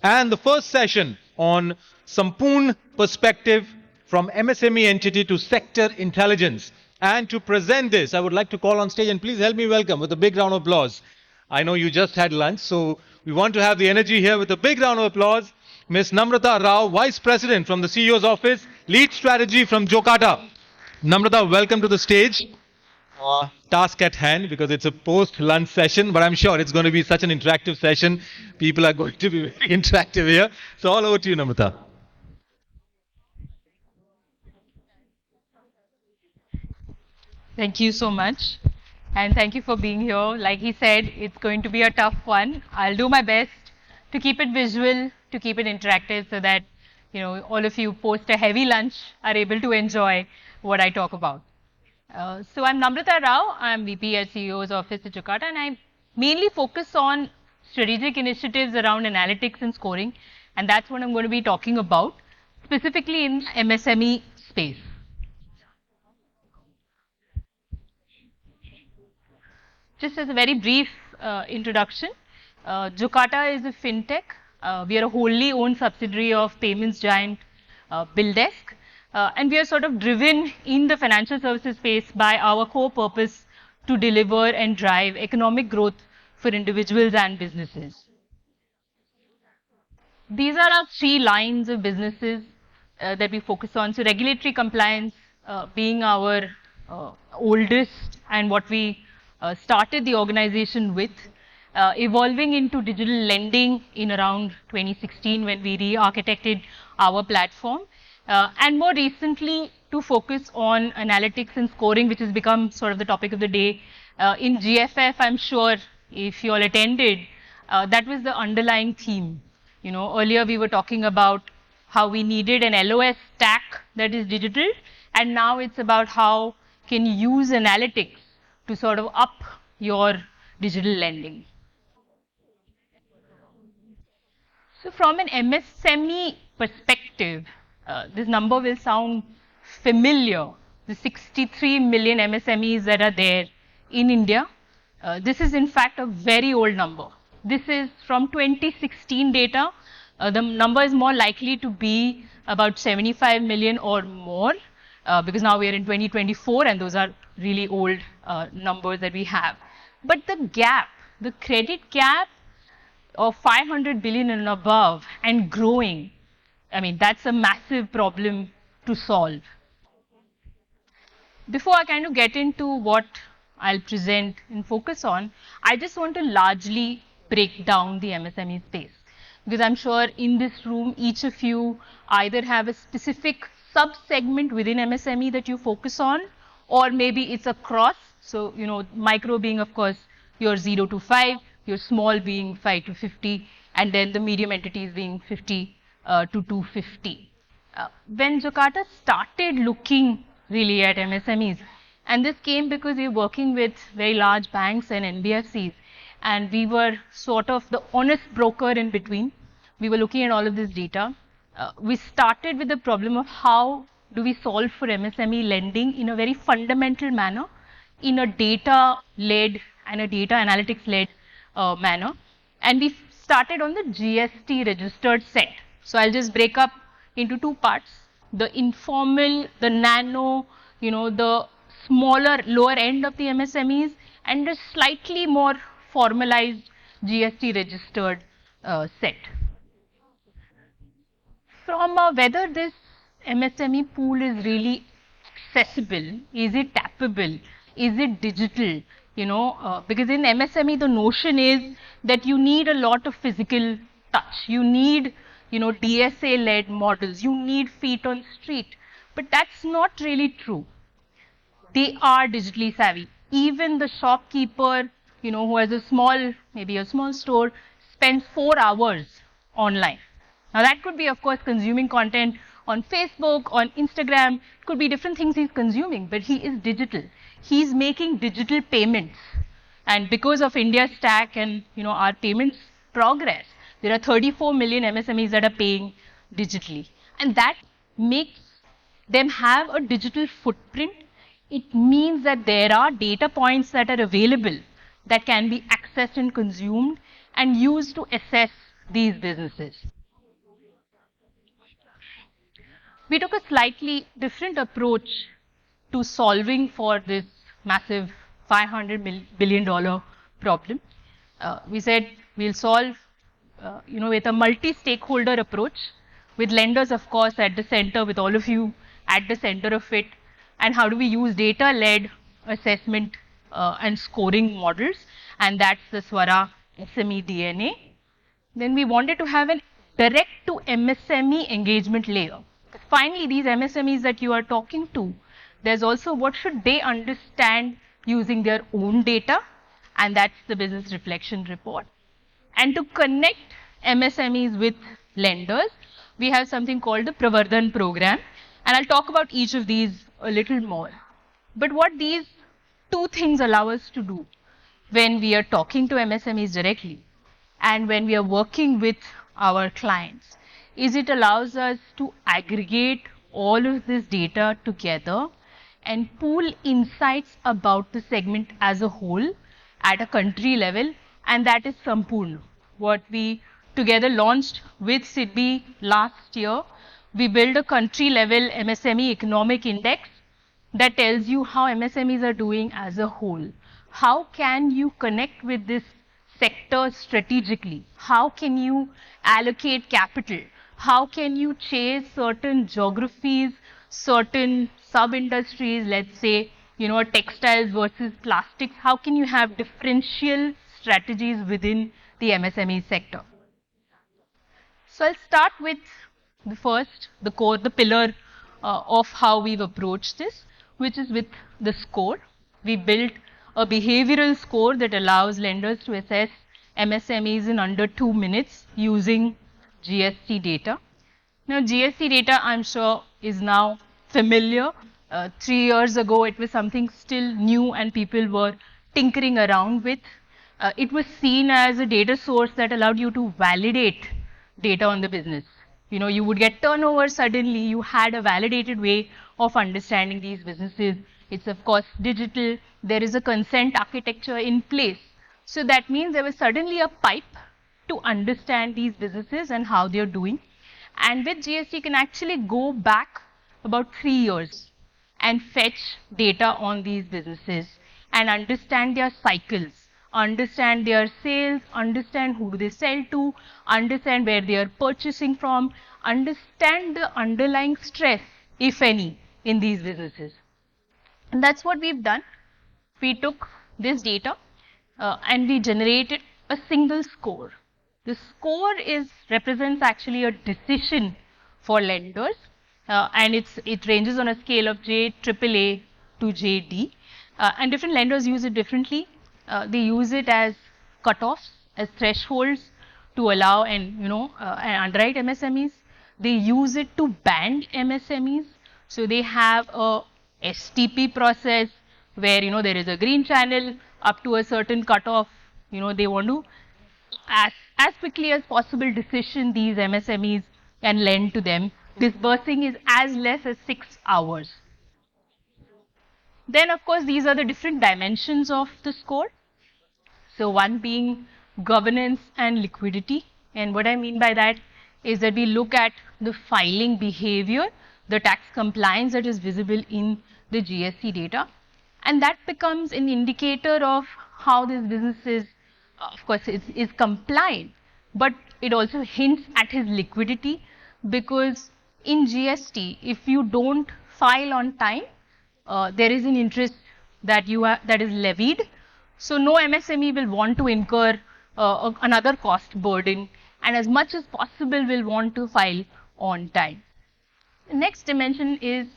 and the first session on Sampoon Perspective from MSME entity to sector intelligence. And to present this, I would like to call on stage and please help me welcome with a big round of applause. I know you just had lunch, so we want to have the energy here with a big round of applause. Ms. Namrata Rao, Vice President from the CEO's Office, Lead Strategy from Jakarta. Namrata, welcome to the stage. Task at hand because it's a post-lunch session, but I'm sure it's going to be such an interactive session. People are going to be very interactive here. So all over to you, Namrata. Thank you so much. And thank you for being here. Like he said, it's going to be a tough one. I'll do my best to keep it visual, to keep it interactive so that, all of you post a heavy lunch are able to enjoy what I talk about. So I'm Namrata Rao. I'm VP at CEO's Office at Jakarta, and I mainly focus on strategic initiatives around analytics and scoring. And that's what I'm going to be talking about, specifically in MSME space. Just as a very brief introduction, Jakarta is a fintech. We are a wholly owned subsidiary of payments giant BillDesk. And we are sort of driven in the financial services space by our core purpose to deliver and drive economic growth for individuals and businesses. These are our three lines of businesses that we focus on. So regulatory compliance being our oldest and what we started the organization with, evolving into digital lending in around 2016 when we re-architected our platform, and more recently to focus on analytics and scoring, which has become sort of the topic of the day. In GFF, I'm sure if you all attended, that was the underlying theme. Earlier we were talking about how we needed an LOS stack that is digital, and now it's about how can you use analytics to sort of up your digital lending. So from an MSME perspective, this number will sound familiar. The 63 million MSMEs that are there in India. This is in fact a very old number. This is from 2016 data. The number is more likely to be about 75 million or more because now we are in 2024 and those are really old numbers that we have. But the gap, the credit gap of 500 billion and above and growing, I mean, that's a massive problem to solve. Before I kind of get into what I'll present and focus on, I just want to largely break down the MSME space. Because I'm sure in this room, each of you either have a specific sub-segment within MSME that you focus on, or maybe it's across. So, micro being, of course, your 0 to 5, your small being 5 to 50, and then the medium entities being 50 to 250. When Jakarta started looking really at MSMEs, and this came because we were working with very large banks and NBFCs, and we were sort of the honest broker in between. We were looking at all of this data. We started with the problem of how do we solve for MSME lending in a very fundamental manner, in a data-led and a data analytics-led manner. And we started on the GST registered set. So I'll just break up into two parts. The informal, the nano, the smaller, lower end of the MSMEs, and the slightly more formalized GST registered set. From whether this MSME pool is really accessible, is it tappable, is it digital, because in MSME the notion is that you need a lot of physical touch, you need DSA-led models, you need feet on street, but that's not really true. They are digitally savvy. Even the shopkeeper, who has maybe a small store, spends 4 hours online. Now that could be, of course, consuming content on Facebook, on Instagram, could be different things he's consuming, but he is digital. He's making digital payments. And because of India's stack and, our payments progress, there are 34 million MSMEs that are paying digitally. And that makes them have a digital footprint. It means that there are data points that are available that can be accessed and consumed and used to assess these businesses. We took a slightly different approach to solving for this massive $500 billion problem. We said we'll solve, with a multi-stakeholder approach, with lenders, of course, at the center, with all of you at the center of it. And how do we use data-led assessment and scoring models? And that's the Swara SME DNA. Then we wanted to have an direct to MSME engagement layer. Finally, these MSMEs that you are talking to, there's also what should they understand using their own data, and that's the business reflection report. And to connect MSMEs with lenders, we have something called the Pravardhan program, and I'll talk about each of these a little more. But what these two things allow us to do when we are talking to MSMEs directly and when we are working with our clients is it allows us to aggregate all of this data together and pool insights about the segment as a whole at a country level, and that is Sampoorna. What we together launched with SIDBI last year, we built a country level MSME economic index that tells you how MSMEs are doing as a whole. How can you connect with this sector strategically? How can you allocate capital? How can you chase certain geographies, certain sub-industries, let's say, textiles versus plastics? How can you have differential strategies within the MSME sector? So I'll start with the first, the core, the pillar of how we've approached this, which is with the score. We built a behavioral score that allows lenders to assess MSMEs in under 2 minutes using GST data. Now, GST data, I'm sure, is now familiar. 3 years ago, it was something still new and people were tinkering around with. It was seen as a data source that allowed you to validate data on the business. You would get turnover suddenly. You had a validated way of understanding these businesses. It's, of course, digital. There is a consent architecture in place. So that means there was suddenly a pipe to understand these businesses and how they're doing. And with GST, you can actually go back about 3 years and fetch data on these businesses and understand their cycles, understand their sales, understand who do they sell to, understand where they are purchasing from, understand the underlying stress, if any, in these businesses. And that's what we've done. We took this data and we generated a single score. The score represents actually a decision for lenders, and it ranges on a scale of J, AAA to JD, and different lenders use it differently. They use it as cutoffs, as thresholds to allow and underwrite MSMEs. They use it to band MSMEs. So they have a STP process where there is a green channel up to a certain cutoff. They want to as quickly as possible decision these MSMEs and lend to them. Disbursing is as less as 6 hours. Then, of course, these are the different dimensions of the score. So one being governance and liquidity. And what I mean by that is that we look at the filing behavior, the tax compliance that is visible in the GST data. And that becomes an indicator of how this business is, of course, is compliant. But it also hints at his liquidity, because in GST, if you don't file on time, there is an interest that is levied. So no MSME will want to incur another cost burden, and as much as possible will want to file on time. The next dimension is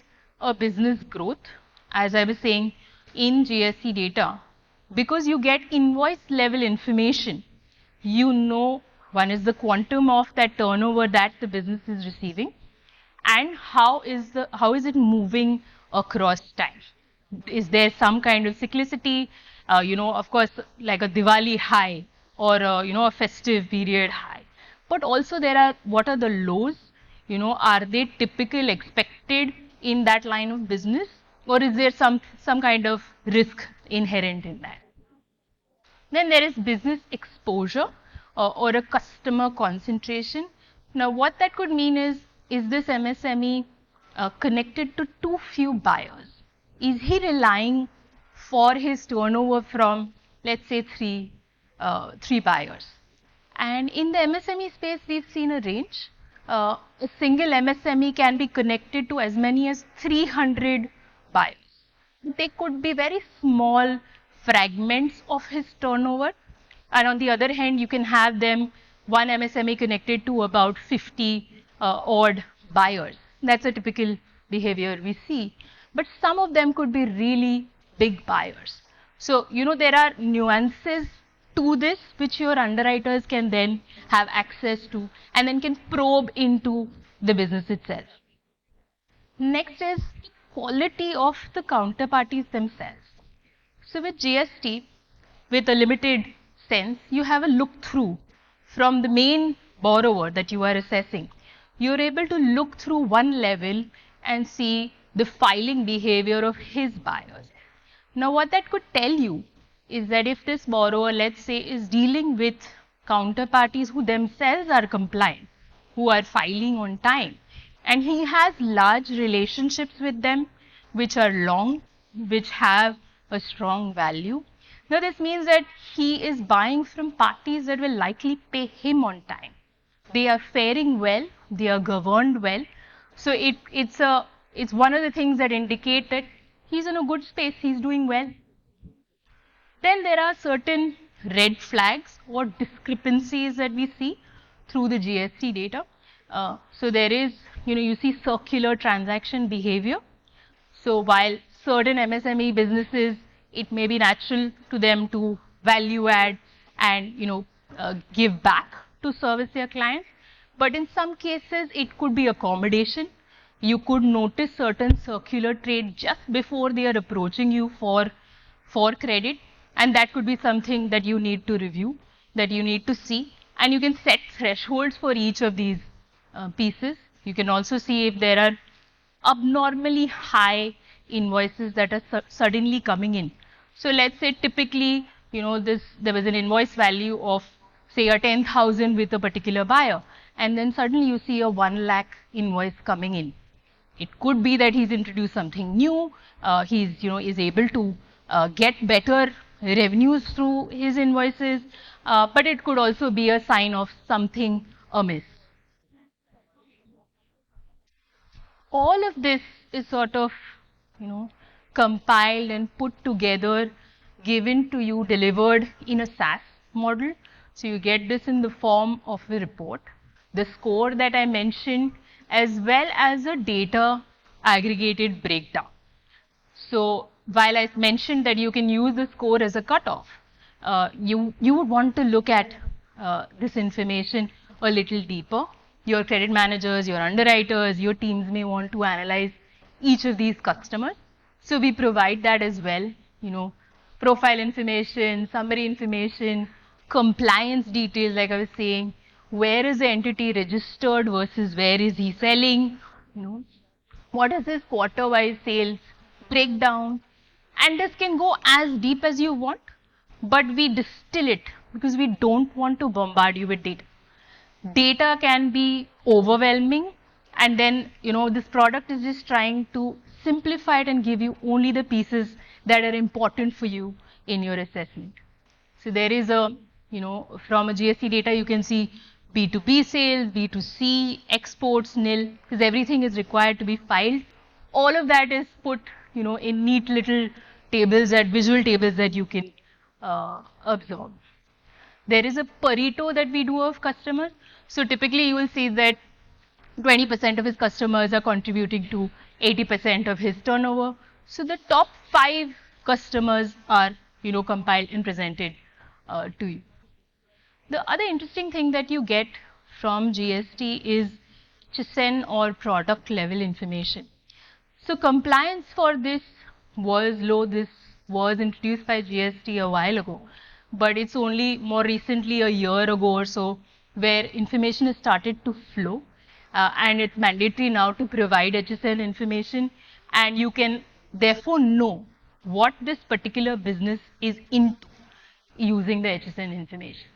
a business growth. As I was saying, in GST data, because you get invoice level information, one is the quantum of that turnover that the business is receiving, and how is it moving across time. Is there some kind of cyclicity? Of course, like a Diwali high or a festive period high. But also what are the lows? Are they typical expected in that line of business, or is there some kind of risk inherent in that? Then there is business exposure. or a customer concentration. Now, what that could mean is this MSME connected to too few buyers? Is he relying for his turnover from, let's say, three buyers? And in the MSME space, we've seen a range. A single MSME can be connected to as many as 300 buyers. They could be very small fragments of his turnover. And on the other hand, you can have them, one MSME connected to about 50 odd buyers. That's a typical behavior we see. But some of them could be really big buyers. So, there are nuances to this which your underwriters can then have access to and then can probe into the business itself. Next is quality of the counterparties themselves. So with GST, with a limited sense, you have a look through from the main borrower that you are assessing. You're able to look through one level and see the filing behavior of his buyers. Now what that could tell you is that if this borrower, let's say, is dealing with counterparties who themselves are compliant, who are filing on time, and he has large relationships with them, which are long, which have a strong value. Now this means that he is buying from parties that will likely pay him on time. They are faring well, they are governed well. So it's one of the things that indicate that he's in a good space, he's doing well. Then there are certain red flags or discrepancies that we see through the GST data. So there is, you see circular transaction behavior. So while certain MSME businesses, it may be natural to them to value add and, give back to service their clients. But in some cases, it could be accommodation. You could notice certain circular trade just before they are approaching you for credit. And that could be something that you need to review, that you need to see. And you can set thresholds for each of these pieces. You can also see if there are abnormally high invoices that are suddenly coming in. So let's say typically, there was an invoice value of, say, a 10,000 with a particular buyer. And then suddenly you see a 1 lakh invoice coming in. It could be that he's introduced something new. He's, is able to get better revenues through his invoices, but it could also be a sign of something amiss. All of this is sort of, compiled and put together, given to you, delivered in a SaaS model. So you get this in the form of a report, the score that I mentioned, as well as a data aggregated breakdown. So while I mentioned that you can use the score as a cutoff, you would want to look at this information a little deeper. Your credit managers, your underwriters, your teams may want to analyze each of these customers. So we provide that as well, profile information, summary information, compliance details, like I was saying, where is the entity registered versus where is he selling, what is his quarter-wise sales breakdown. And this can go as deep as you want, but we distill it because we don't want to bombard you with data. Data can be overwhelming, and then, this product is just trying to simplify it and give you only the pieces that are important for you in your assessment. So there is a, from a GST data, you can see B2B sales, B2C, exports, nil, because everything is required to be filed. All of that is put, in neat little tables, visual tables that you can observe. There is a Pareto that we do of customers. So typically you will see that 20% of his customers are contributing to 80% of his turnover. So the top 5 customers are, compiled and presented to you. The other interesting thing that you get from GST is CHSN or product level information. So compliance for this was low. This was introduced by GST a while ago, but it's only more recently, a year ago or so, where information has started to flow, and it's mandatory now to provide HSN information, and you can therefore know what this particular business is into using the HSN information.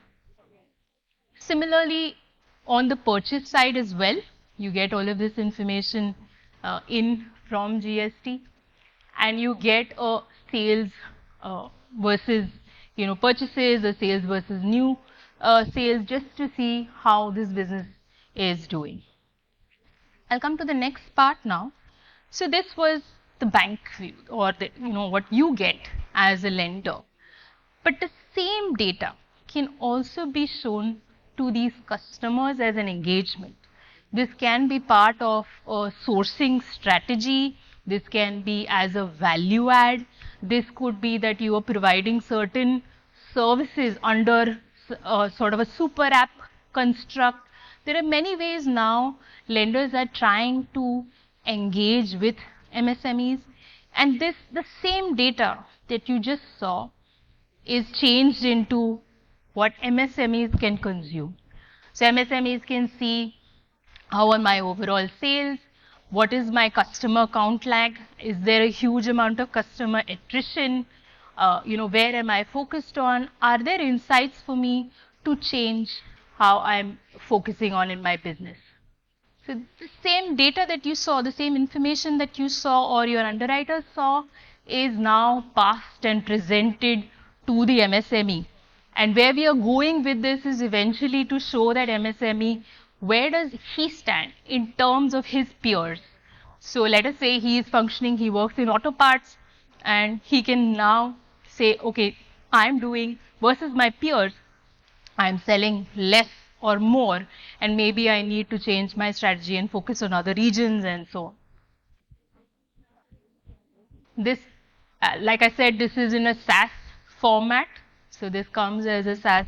Similarly, on the purchase side as well, you get all of this information in from GST, and you get a sales versus purchases, or sales versus new sales, just to see how this business is doing. I'll come to the next part now. So this was the bank view, or the, what you get as a lender. But the same data can also be shown to these customers as an engagement. This can be part of a sourcing strategy. This can be as a value add. This could be that you are providing certain services under sort of a super app construct. There are many ways now lenders are trying to engage with MSMEs, and the same data that you just saw is changed into what MSMEs can consume. So MSMEs can see how are my overall sales, what is my customer count lag, is there a huge amount of customer attrition, where am I focused on, are there insights for me to change how I'm focusing on in my business. So the same data that you saw, the same information that you saw or your underwriters saw is now passed and presented to the MSME. And where we are going with this is eventually to show that MSME, where does he stand in terms of his peers. So let us say he is functioning, he works in auto parts, and he can now say, okay, I'm doing versus my peers, I'm selling less or more, and maybe I need to change my strategy and focus on other regions and so on. This, like I said, this is in a SaaS format. So this comes as a SaaS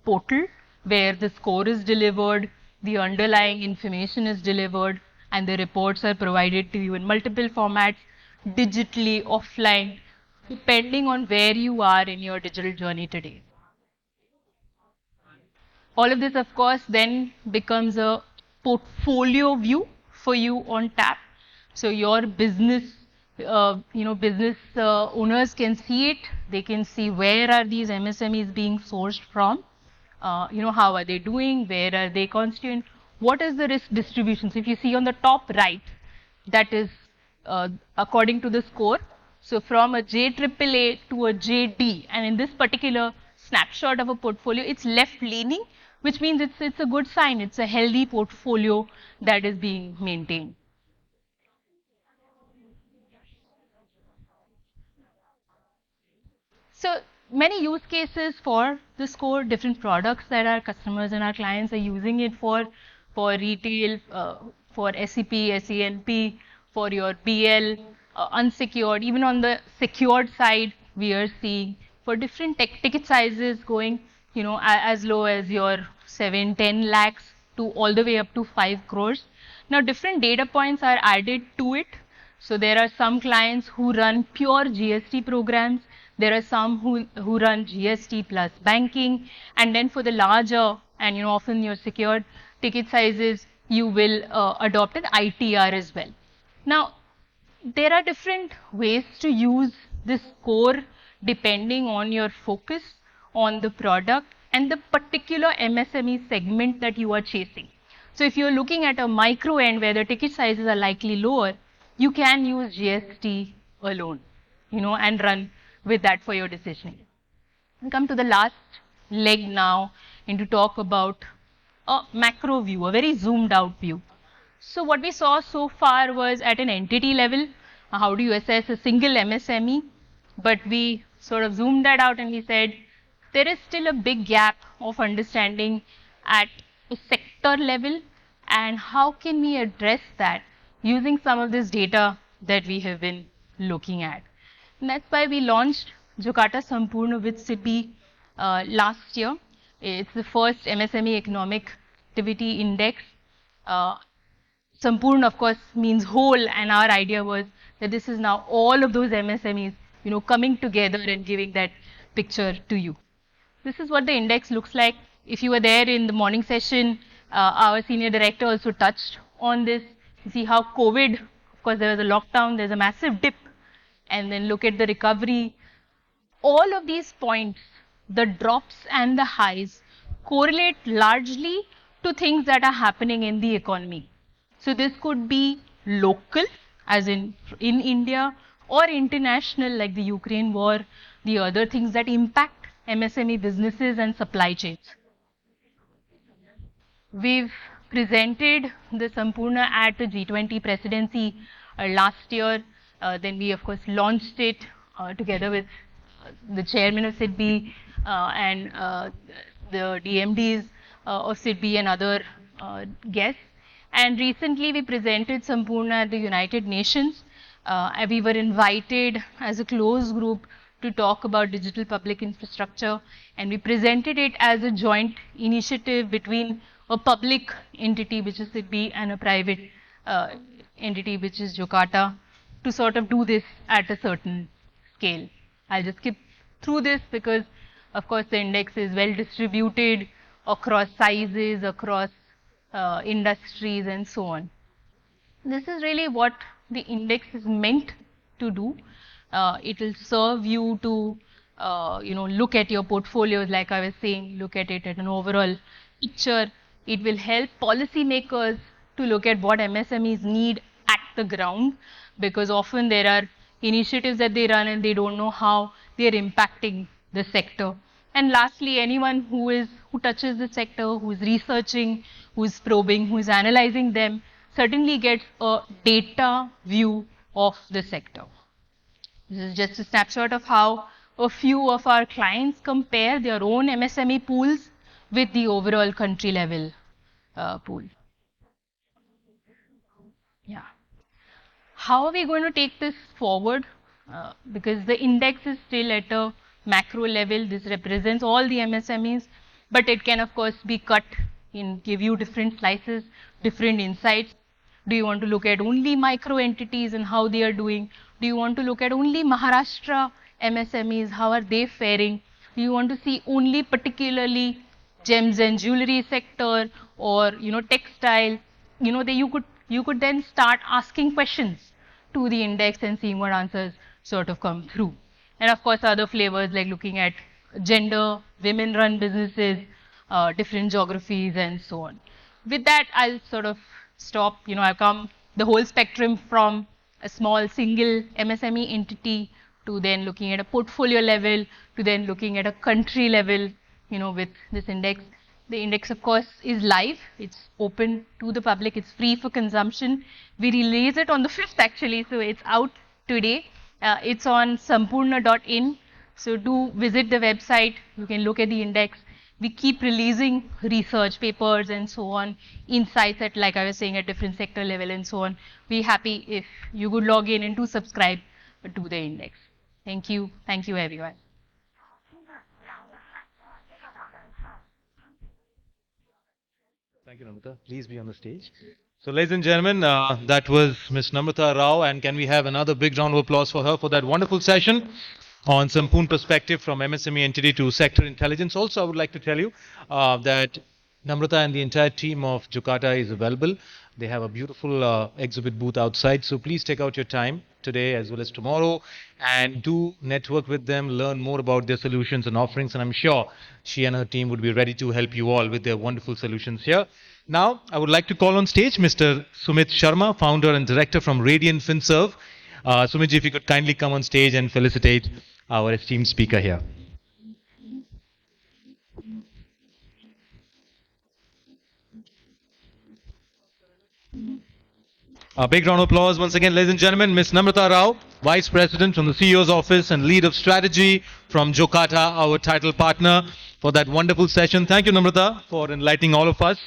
portal where the score is delivered, the underlying information is delivered, and the reports are provided to you in multiple formats, digitally, offline, depending on where you are in your digital journey today. All of this, of course, then becomes a portfolio view for you on tap. So your business, owners can see it. They can see where are these MSMEs being sourced from. How are they doing? Where are they constituent? What is the risk distribution? So if you see on the top right, that is according to the score. So from a JAAA to a JD, and in this particular snapshot of a portfolio, it's left leaning, which means it's a good sign. It's a healthy portfolio that is being maintained. So many use cases for the score, different products that our customers and our clients are using it for retail, for SEP, SENP, for your BL, unsecured, even on the secured side, we are seeing for different ticket sizes going, as low as your 7-10 lakhs to all the way up to 5 crores. Now, different data points are added to it. So there are some clients who run pure GST programs. There are some who run GST plus banking. And then for the larger and often your secured ticket sizes, you will adopt an ITR as well. Now, there are different ways to use this score depending on your focus on the product and the particular MSME segment that you are chasing. So if you're looking at a micro end where the ticket sizes are likely lower, you can use GST alone, and run with that for your decisioning. And come to the last leg now and to talk about a macro view, a very zoomed out view. So what we saw so far was at an entity level, how do you assess a single MSME? But we sort of zoomed that out and we said, there is still a big gap of understanding at a sector level, and how can we address that using some of this data that we have been looking at. And that's why we launched Jokata Sampurna with SIBI last year. It's the first MSME Economic Activity Index. Sampurna, of course, means whole, and our idea was that this is now all of those MSMEs, coming together and giving that picture to you. This is what the index looks like. If you were there in the morning session, our senior director also touched on this. You see how COVID, of course, there was a lockdown, there's a massive dip, and then look at the recovery. All of these points, the drops and the highs, correlate largely to things that are happening in the economy. So this could be local, as in India, or international, like the Ukraine war, the other things that impact MSME businesses and supply chains. We've presented the Sampoorna at the G20 presidency last year. Then we, of course, launched it together with the chairman of SIDBI and the DMDs of SIDBI and other guests. And recently we presented Sampoorna at the United Nations. We were invited as a close group to talk about digital public infrastructure, and we presented it as a joint initiative between a public entity, which is SIDBI, and a private entity, which is Jokata, to sort of do this at a certain scale. I'll just skip through this because, of course, the index is well distributed across sizes, across industries, and so on. This is really what the index is meant to do. It will serve you to, look at your portfolios, like I was saying, look at it at an overall picture. It will help policymakers to look at what MSMEs need at the ground, because often there are initiatives that they run and they don't know how they are impacting the sector. And lastly, anyone who touches the sector, who is researching, who is probing, who is analyzing them, certainly gets a data view of the sector. This is just a snapshot of how a few of our clients compare their own MSME pools with the overall country level pool. Yeah. How are we going to take this forward? Because the index is still at a macro level. This represents all the MSMEs, but it can, of course, be cut in, give you different slices, different insights. Do you want to look at only micro entities and how they are doing? Do you want to look at only Maharashtra MSMEs? How are they faring? Do you want to see only particularly gems and jewelry sector, or textile? You could then start asking questions to the index and seeing what answers sort of come through. And of course, other flavors like looking at gender, women-run businesses, different geographies, and so on. With that, I'll sort of stop. I've come the whole spectrum from a small single MSME entity to then looking at a portfolio level to then looking at a country level, with this index. The index, of course, is live. It's open to the public. It's free for consumption. We release it on the 5th, actually, so it's out today. It's on sampoorna.in. So do visit the website. You can look at the index. We keep releasing research papers and so on, insights at, like I was saying, at different sector level and so on. Be happy if you could log in and to subscribe to the index. Thank you. Thank you, everyone. Thank you, Namrata. Please be on the stage. So, ladies and gentlemen, that was Ms. Namrata Rao, and can we have another big round of applause for her for that wonderful session on Sampoorna perspective from MSME entity to sector intelligence. Also, I would like to tell you that Namrata and the entire team of Jokata is available. They have a beautiful exhibit booth outside. So please take out your time today as well as tomorrow and do network with them, learn more about their solutions and offerings. And I'm sure she and her team would be ready to help you all with their wonderful solutions here. Now, I would like to call on stage Mr. Sumit Sharma, founder and director from Radian FinServe. Sumit ji, if you could kindly come on stage and felicitate our esteemed speaker here. A big round of applause once again, ladies and gentlemen. Ms. Namrata Rao, Vice President from the CEO's office and Lead of Strategy from Jokata, our title partner, for that wonderful session. Thank you, Namrata, for enlightening all of us.